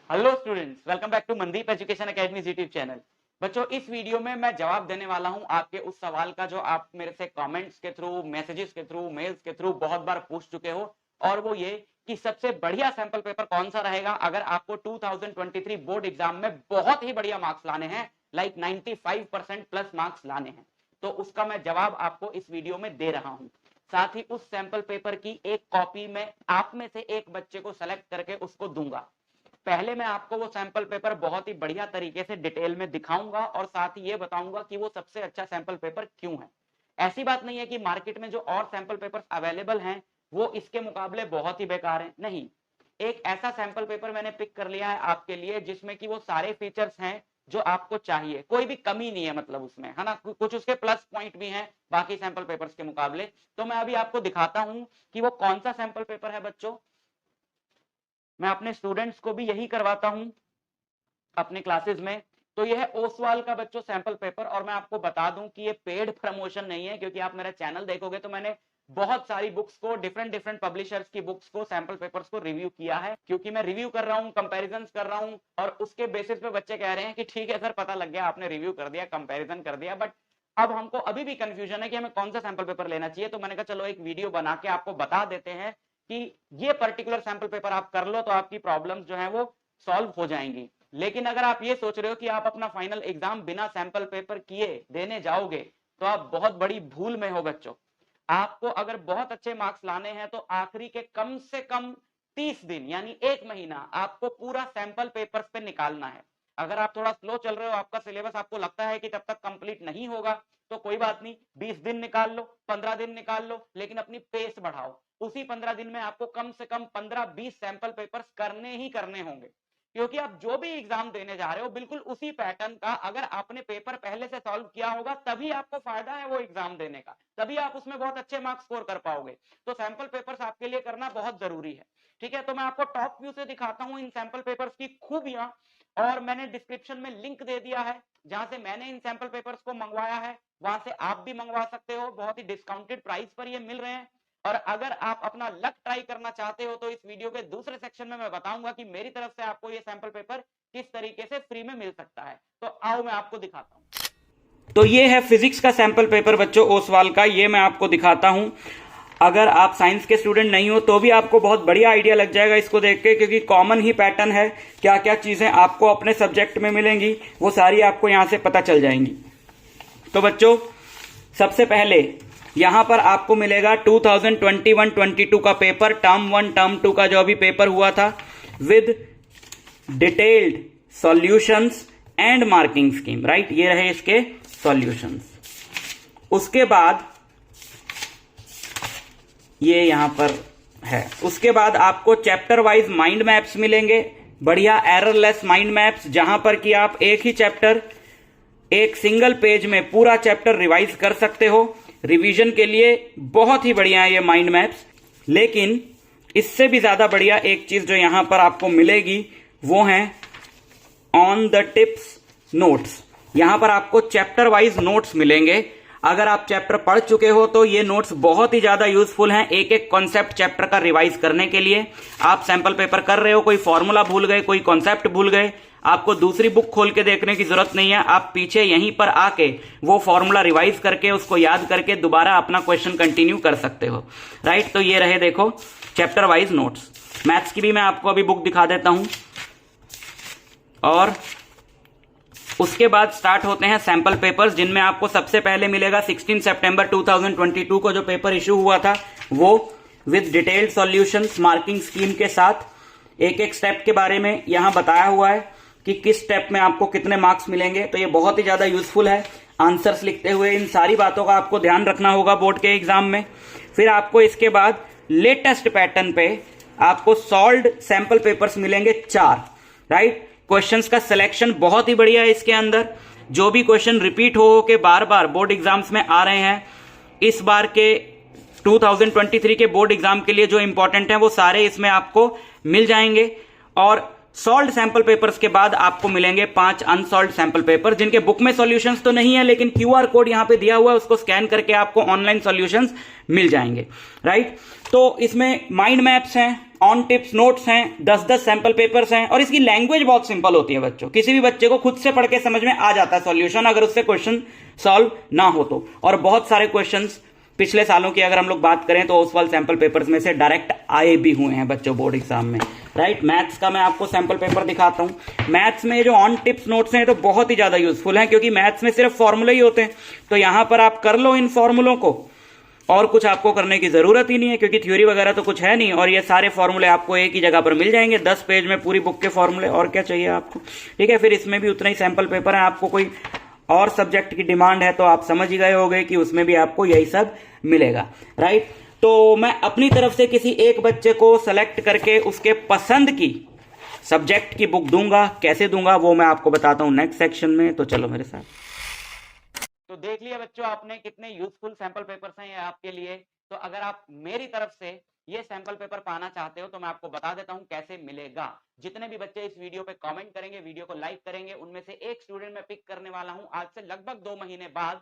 Hello students, welcome back to Mandeep education academy YouTube channel. बच्चों, इस video में मैं जवाब देने वाला हूं आपके उस सवाल का जो आप मेरे से कमेंट्स के थ्रू, मैसेजेस के थ्रू, मेल्स के थ्रू बहुत बार पूछ चुके हो, और वो ये कि सबसे बढ़िया सैंपल पेपर कौन सा रहेगा अगर आपको 2023 बोर्ड एग्जाम में बहुत ही बढ़िया मार्क्स लाने हैं, लाइक 95% प्लस मार्क्स लाने हैं। तो उसका मैं जवाब आपको इस वीडियो में दे रहा हूं। साथ ही उस सैंपल पेपर की एक कॉपी में आप में से एक बच्चे को सेलेक्ट करके उसको दूंगा। पहले मैं आपको वो सैंपल पेपर बहुत ही बढ़िया तरीके से डिटेल में दिखाऊंगा और साथ ही ये बताऊंगा कि वो सबसे अच्छा सैंपल पेपर क्यों है। ऐसी बात नहीं है कि मार्केट में जो और सैंपल पेपर्स अवेलेबल हैं वो इसके मुकाबले बहुत ही बेकार हैं, नहीं। एक ऐसा सैंपल पेपर मैंने पिक कर लिया है आपके लिए जिसमें कि वो सारे फीचर्स हैं जो आपको चाहिए, कोई भी कमी नहीं है, मतलब उसमें है ना, कुछ उसके प्लस पॉइंट भी हैं बाकी सैंपल पेपर्स के मुकाबले। तो मैं अभी आपको दिखाता हूं कि वो कौन सा सैंपल पेपर है। बच्चों, मैं अपने स्टूडेंट्स को भी यही करवाता हूं अपने क्लासेस में। तो यह है ओसवाल का बच्चों सैंपल पेपर, और मैं आपको बता दूं कि ये पेड प्रमोशन नहीं है, क्योंकि आप मेरा चैनल देखोगे तो मैंने बहुत सारी बुक्स को, डिफरेंट पब्लिशर्स की बुक्स को, सैंपल पेपर्स को रिव्यू किया है, क्योंकि मैं रिव्यू कर रहा हूं, कंपैरिजंस कर रहा हूं, और उसके बेसिस पे बच्चे कह रहे हैं कि ठीक है सर, पता लग गया, आपने रिव्यू कर दिया, कंपैरिजन कर दिया, बट अब हमको अभी भी कंफ्यूजन है कि हमें कौन सा सैंपल पेपर लेना चाहिए। तो मैंने कहा चलो एक वीडियो बना के आपको बता देते हैं कि ये पर्टिकुलर सैंपल पेपर आप कर लो तो आपकी प्रॉब्लम्स जो है वो सॉल्व हो जाएंगी। लेकिन अगर आप ये सोच रहे हो कि आप अपना फाइनल एग्जाम बिना सैंपल पेपर किए देने जाओगे तो आप बहुत बड़ी भूल में हो बच्चों। आपको अगर बहुत अच्छे मार्क्स लाने हैं तो आखिरी के कम से कम 30 दिन यानी 1 महीना आपको पूरा सैंपल पेपर्स पे निकालना है। अगर आप थोड़ा स्लो चल रहे हो, आपका सिलेबस आपको लगता है कि तब तक कंप्लीट नहीं होगा, तो कोई बात नहीं, 20 दिन निकाल लो, 15 दिन निकाल लो, लेकिन अपनी पेस बढ़ाओ। उसी 15 दिन में आपको कम से कम 15-20 सैंपल पेपर्स करने ही करने होंगे, क्योंकि आप जो भी एग्जाम देने जा रहे हो बिल्कुल उसी पैटर्न का अगर आपने पेपर पहले से सॉल्व किया होगा तभी आपको फायदा है वो एग्जाम देने का, तभी आप उसमें बहुत अच्छे मार्क्स स्कोर कर पाओगे। तो सैंपल पेपर्स आपके लिए करना बहुत जरूरी है। ठीक है, तो मैं आपको टॉप व्यू से दिखाता हूं इन सैंपल पेपर्स की खूबियां, और मैंने डिस्क्रिप्शन में लिंक दे दिया है जहां से मैंने इन सैंपल पेपर्स को मंगवाया है, वहां से आप भी मंगवा सकते हो, बहुत ही डिस्काउंटेड प्राइस पर ये मिल रहे हैं। और अगर आप अपना लक ट्राई करना चाहते हो तो इस वीडियो के दूसरे सेक्शन में मैं बताऊंगा कि मेरी तरफ से आपको ये सैंपल पेपर किस तरीके से फ्री में मिल सकता है। तो आओ मैं आपको दिखाता हूं। तो ये है फिजिक्स का सैंपल पेपर बच्चों ओसवाल का, ये मैं आपको दिखाता हूं। अगर आप साइंस के स्टूडेंट नहीं हो तो भी आपको बहुत बढ़िया आइडिया लग जाएगा इसको देख के, क्योंकि कॉमन ही पैटर्न है। क्या क्या चीजें आपको अपने सब्जेक्ट में मिलेंगी वो सारी आपको यहां से पता चल जाएंगी। तो बच्चों, सबसे पहले यहां पर आपको मिलेगा 2021-22 का पेपर, टर्म 1 टर्म 2 का जो अभी पेपर हुआ था, with detailed solutions and marking scheme, right. ये रहे इसके सॉल्यूशंस। उसके बाद ये यहां पर है। उसके बाद आपको चैप्टर वाइज माइंड मैप्स मिलेंगे, बढ़िया एररलेस माइंड मैप्स, जहां पर कि आप एक ही चैप्टर एक सिंगल पेज में पूरा चैप्टर रिवाइज कर सकते हो। रिवीजन के लिए बहुत ही बढ़िया है ये माइंड मैप्स। लेकिन इससे भी ज्यादा बढ़िया एक चीज जो यहां पर आपको मिलेगी वो है ऑन द टिप्स नोट्स। यहां पर आपको चैप्टर वाइज नोट्स मिलेंगे। अगर आप चैप्टर पढ़ चुके हो तो ये नोट्स बहुत ही ज्यादा यूजफुल हैं एक एक कॉन्सेप्ट चैप्टर का रिवाइज करने के लिए। आप सैंपल पेपर कर रहे हो, कोई फॉर्मूला भूल गए, कोई कॉन्सेप्ट भूल गए, आपको दूसरी बुक खोल के देखने की जरूरत नहीं है। आप पीछे यहीं पर आके वो फॉर्मूला रिवाइज करके उसको याद करके दोबारा अपना क्वेश्चन कंटिन्यू कर सकते हो, राइट। तो ये रहे देखो चैप्टर वाइज नोट्स। मैथ्स की भी मैं आपको अभी बुक दिखा देता हूं। और उसके बाद स्टार्ट होते हैं सैंपल पेपर्स, जिनमें आपको सबसे पहले मिलेगा 16 सितंबर 2022 को जो पेपर इशू हुआ था वो with detailed solutions marking scheme के साथ। एक एक स्टेप के बारे में यहां बताया हुआ है कि किस स्टेप में आपको कितने मार्क्स मिलेंगे। तो ये बहुत ही ज्यादा यूजफुल है। आंसर्स लिखते हुए इन सारी बातों का आपको ध्यान रखना होगा बोर्ड के एग्जाम में। फिर आपको इसके बाद लेटेस्ट पैटर्न पे आपको सॉल्व्ड सैंपल पेपर्स मिलेंगे 4, राइट। क्वेश्चंस का सिलेक्शन बहुत ही बढ़िया है इसके अंदर। जो भी क्वेश्चन रिपीट हो के बार बार बोर्ड एग्जाम्स में आ रहे हैं, इस बार के 2023 के बोर्ड एग्जाम के लिए जो इंपॉर्टेंट है वो सारे इसमें आपको मिल जाएंगे। और सॉल्व्ड सैंपल पेपर्स के बाद आपको मिलेंगे 5 अनसॉल्व्ड सैंपल पेपर, जिनके बुक में सॉल्यूशंस तो नहीं है, लेकिन क्यूआर कोड यहां पे दिया हुआ है, उसको स्कैन करके आपको ऑनलाइन सॉल्यूशंस मिल जाएंगे, राइट। तो इसमें माइंड मैप्स हैं, ऑन टिप्स नोट्स हैं, 10-10 सैंपल पेपर्स हैं, और इसकी लैंग्वेज बहुत सिंपल होती है बच्चों, किसी भी बच्चे को खुद से पढ़ के समझ में आ जाता है सॉल्यूशन, अगर उससे क्वेश्चन सॉल्व ना हो तो। और बहुत सारे क्वेश्चंस पिछले सालों की अगर हम लोग बात करें तो ओसवाल सैंपल पेपर्स में से डायरेक्ट आए भी हुए हैं बच्चों बोर्ड एग्जाम में, राइट। मैथ्स का मैं आपको सैंपल पेपर दिखाता हूं। मैथ्स में जो ऑन टिप्स नोट्स हैं तो बहुत ही ज्यादा यूजफुल हैं, क्योंकि मैथ्स में सिर्फ फॉर्मूले ही होते हैं, तो यहां पर आप कर लो इन फॉर्मूलों को, और कुछ आपको करने की जरूरत ही नहीं है, क्योंकि थ्योरी वगैरह तो कुछ है नहीं, और ये सारे फॉर्मूले आपको एक ही जगह पर मिल जाएंगे, 10 पेज में पूरी बुक के फॉर्मूले, और क्या चाहिए आपको, ठीक है। फिर इसमें भी उतना ही सैंपल पेपर है, आपको कोई और सब्जेक्ट की डिमांड है तो आप समझ ही गए होंगे कि उसमें भी आपको यही सब मिलेगा, राइट। तो मैं अपनी तरफ से किसी एक बच्चे को सेलेक्ट करके उसके पसंद की सब्जेक्ट की बुक दूंगा, कैसे दूंगा वो मैं आपको बताता हूं नेक्स्ट सेक्शन में, तो चलो मेरे साथ। तो देख लिया बच्चों आपने कितने यूजफुल सैंपल पेपर्स हैं ये आपके लिए। तो अगर आप मेरी तरफ से ये सैंपल पेपर पाना चाहते हो तो मैं आपको बता देता हूं कैसे मिलेगा। जितने भी बच्चे इस वीडियो पे कमेंट करेंगे, वीडियो को लाइक करेंगे, उनमें से एक स्टूडेंट मैं पिक करने वाला हूं आज से लगभग 2 महीने बाद,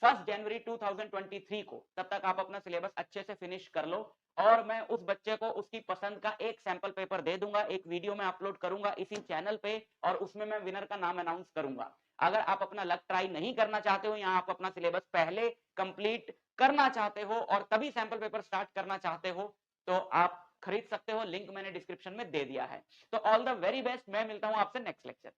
1 जनवरी 2023 को। तब तक आप अपना सिलेबस अच्छे से फिनिश कर लो, और मैं उस बच्चे को उसकी पसंद का एक सैंपल पेपर दे दूंगा, एक वीडियो में अपलोड करूंगा इसी चैनल पे, और उसमें मैं विनर का नाम अनाउंस करूंगा। अगर आप अपना लक ट्राई नहीं करना चाहते हो, यहाँ आप अपना सिलेबस पहले कंप्लीट करना चाहते हो और तभी सैंपल पेपर स्टार्ट करना चाहते हो, तो आप खरीद सकते हो, लिंक मैंने डिस्क्रिप्शन में दे दिया है। तो ऑल द वेरी बेस्ट, मैं मिलता हूं आपसे नेक्स्ट लेक्चर।